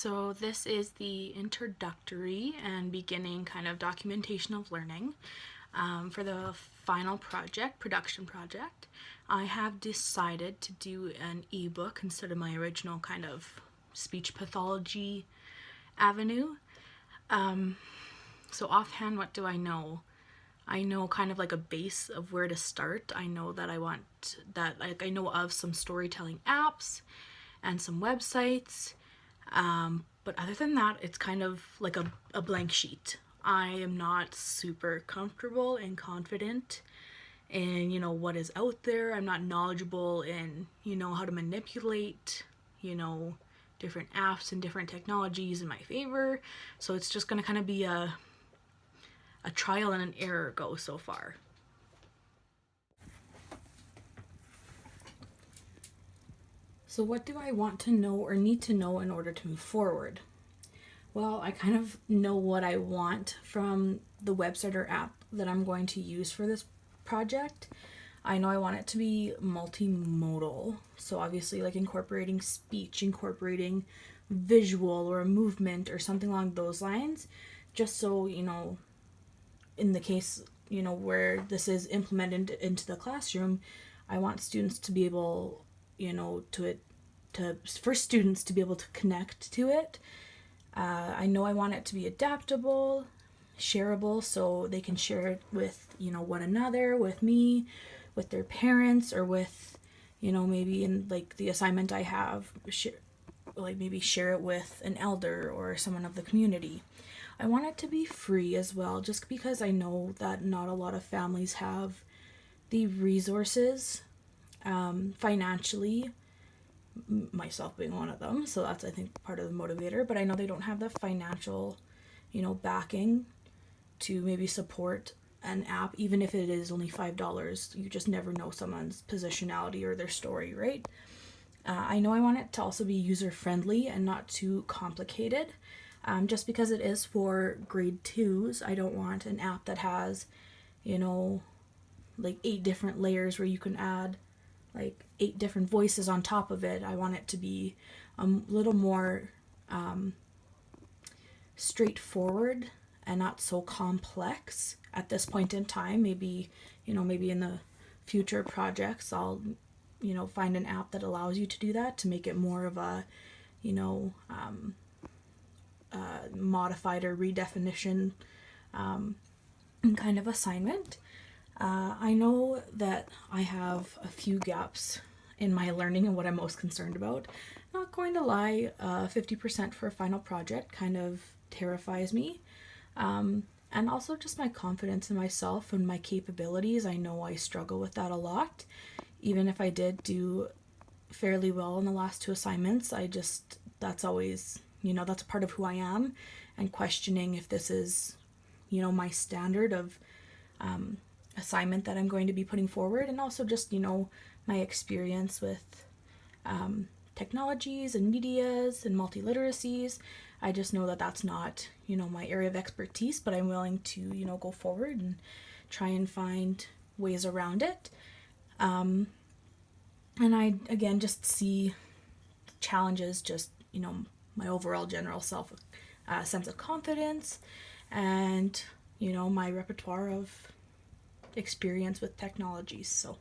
So this is the introductory and beginning kind of documentation of learning for the final project, production project. I have decided to do an ebook instead of my original kind of speech pathology avenue. So offhand, what do I know? I know kind of like a base of where to start. I know that I know of some storytelling apps and some websites. But other than that, it's kind of like a blank sheet. I am not super comfortable and confident in, what is out there. I'm not knowledgeable in, how to manipulate, different apps and different technologies in my favor. So it's just going to kind of be a trial and an error go so far. So what do I want to know or need to know in order to move forward? Well, I kind of know what I want from the website or app that I'm going to use for this project. I know I want it to be multimodal. So obviously like incorporating speech, incorporating visual or a movement or something along those lines, just so, in the case, where this is implemented into the classroom, I want students to be able, for students to be able to connect to it. I know I want it to be adaptable, shareable, so they can share it with, one another, with me, with their parents, or with, maybe in like the assignment I have, maybe share it with an elder or someone of the community. I want it to be free as well, just because I know that not a lot of families have the resources financially, myself being one of them, so that's I think part of the motivator, but I know they don't have the financial backing to maybe support an app, even if it is only $5. You just never know someone's positionality or their story, right? I know I want it to also be user friendly and not too complicated. Just because it is for grade 2s, I don't want an app that has like 8 different layers where you can add like 8 different voices on top of it. I want it to be a little more straightforward and not so complex at this point in time. Maybe maybe in the future projects I'll find an app that allows you to do that, to make it more of a modified or redefinition kind of assignment. I know that I have a few gaps in my learning and what I'm most concerned about. Not going to lie, 50% for a final project kind of terrifies me. And also just my confidence in myself and my capabilities. I know I struggle with that a lot. Even if I did do fairly well in the last 2 assignments, that's always, that's a part of who I am, and questioning if this is, my standard of assignment that I'm going to be putting forward, and also just my experience with technologies and medias and multiliteracies. I just know that that's not my area of expertise, but I'm willing to go forward and try and find ways around it. And I again just see challenges, just my overall general sense of confidence, and my repertoire of experience with technologies. So